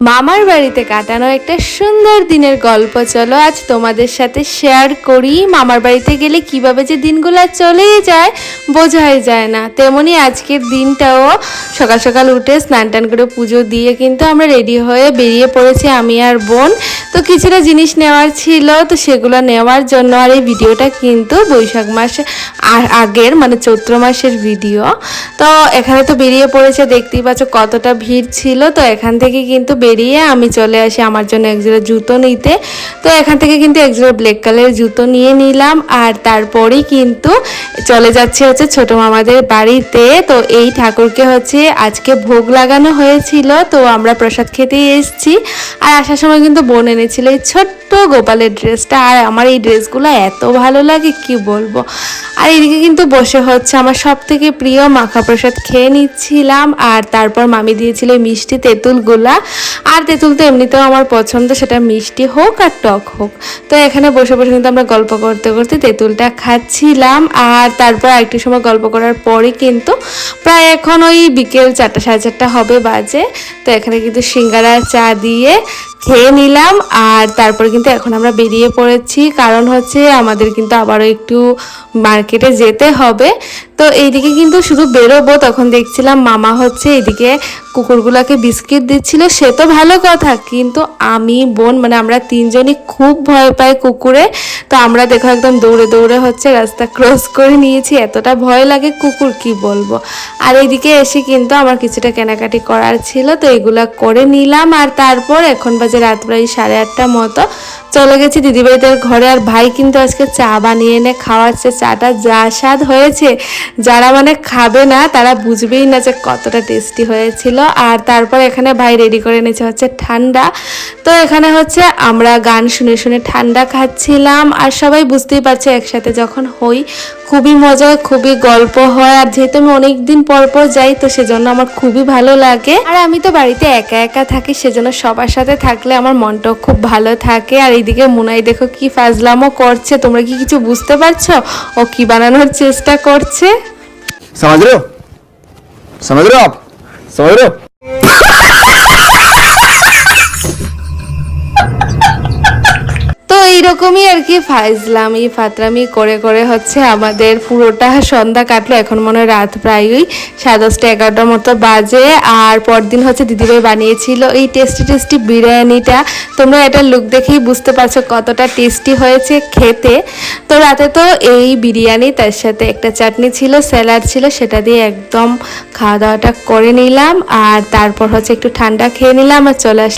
মামার বাড়িতে কাটানো একটা সুন্দর দিনের গল্প চলো আজ তোমাদের সাথে শেয়ার করি। মামার বাড়িতে গেলে কিভাবে যে দিনগুলো চলেই যায় বোঝাই যায় না। তেমনি আজকের দিনটাও সকাল সকাল উঠে স্নান টান করে পুজো দিয়ে কিন্তু আমরা রেডি হয়ে বেরিয়ে পড়েছি আমি আর বোন। তো কিছুটা জিনিস নেওয়ার ছিল, তো সেগুলো নেওয়ার জন্য। আর এই ভিডিওটা কিন্তু বৈশাখ মাসে আগের মানে চৈত্র মাসের ভিডিও। তো এখানে তো বেরিয়ে পড়েছে, দেখতেই পাচ্ছ কতটা ভিড় ছিল। তো এখান থেকে কিন্তু বেরিয়ে আমি চলে আসি আমার জন্য একজোড়া জুতো নিতে। তো এখান থেকে কিন্তু একজোড়া ব্ল্যাক কালারের জুতো নিয়ে নিলাম। আর তারপরেই কিন্তু চলে যাচ্ছে হচ্ছে ছোট মামাদের বাড়িতে। তো এই ঠাকুরকে হচ্ছে আজকে ভোগ লাগানো হয়েছিল, তো আমরা প্রসাদ খেতেই এসেছি। আর আসার সময় কিন্তু বোন এনেছিল এই ছোট্ট গোপালের ড্রেসটা। আর আমার এই ড্রেসগুলো এত ভালো লাগে কি বলবো। আর এদিকে কিন্তু বসে হচ্ছে আমার সব থেকে প্রিয় মাখা প্রসাদ খেয়ে নিচ্ছিলাম। আর তারপর মামি দিয়েছিল মিষ্টি তেঁতুলগুলা। আর তেঁতুল তো এমনিতেও আমার পছন্দ, সেটা মিষ্টি হোক আর টক হোক। তো এখানে বসে বসে কিন্তু আমরা গল্প করতে করতে তেঁতুলটা খাচ্ছিলাম। আর তারপর একটু সময় গল্প করার পরে কিন্তু প্রায় এখন ওই বিকেল 4টা সাড়ে 4টা হবে বাজে। তো এখানে কিন্তু সিঙ্গারা চা দিয়ে খেয়ে নিলাম। আর তারপরে কিন্তু এখন আমরা বেরিয়ে পড়েছি, কারণ হচ্ছে আমাদের কিন্তু আবারও একটু মার্কেটে যেতে হবে। তো এইদিকে কিন্তু শুধু বেরোবো, তখন দেখছিলাম মামা হচ্ছে এইদিকে কুকুরগুলোকে বিস্কিট দিচ্ছিল। সে তো ভালো কথা, কিন্তু আমি বোন মানে আমরা তিনজনই খুব ভয় পাই কুকুরে। তো আমরা দেখো একদম দৌড়ে দৌড়ে হচ্ছে রাস্তা ক্রস করে নিয়েছি, এতটা ভয় লাগে কুকুর কি বলবো। আর এইদিকে এসে কিন্তু আমার কিছুটা কেনাকাটি করার ছিল, তো এগুলা করে নিলাম। আর তারপর এখন বাজে রাত প্রায় 8:30 মতো চলে গেছি দিদিভাইদের ঘরে। আর ভাই কিন্তু আজকে চা বানিয়ে এনে খাওয়াচ্ছে। চাটা যা স্বাদ হয়েছে, যারা মানে খাবে না তারা বুঝবেই না যে কতটা টেস্টি হয়েছিল। আর তারপর এখানে ভাই রেডি করে এনেছে হচ্ছে ঠান্ডা। তো এখানে হচ্ছে আমরা গান শুনে শুনে ঠান্ডা খাচ্ছিলাম। আর সবাই বুঝতেই পারছে একসাথে যখন হই খুবই মজা হয়, খুবই গল্প হয়। আর যেহেতু আমি অনেকদিন পর পর যাই, তো সেজন্য আমার খুবই ভালো লাগে। আর আমি তো বাড়িতে একা একা থাকি, সেজন্য সবার সাথে থাকলে আমার মনটাও খুব ভালো থাকে। আর এইদিকে মুনাই দেখো কি ফাজলামো করছে, তোমরা কি কিছু বুঝতে পারছো ও কি বানানোর চেষ্টা করছে? समझ रहे हो समझ रहे हो आप समझ रहे हो। তো এইরকমই আর কি ফাইজলামি ফাতরামি করে করে হচ্ছে আমাদের পুরোটা সন্ধ্যা কাটলো। এখন মনে হয় রাত প্রায় 10:30 11টার মতো বাজে। আর পরদিন হচ্ছে দিদিভাই বানিয়েছিল এই টেস্টি টেস্টি বিরিয়ানিটা। তোমরা এটা লুক দেখেই বুঝতে পারছো কতটা টেস্টি হয়েছে খেতে। তো রাতে তো এই বিরিয়ানি, তার সাথে একটা চাটনি ছিল, স্যালাড ছিল, সেটা দিয়ে একদম খাওয়া দাওয়াটা করে নিলাম। আর তারপর হচ্ছে একটু ঠান্ডা খেয়ে নিলাম আর চলে আসলাম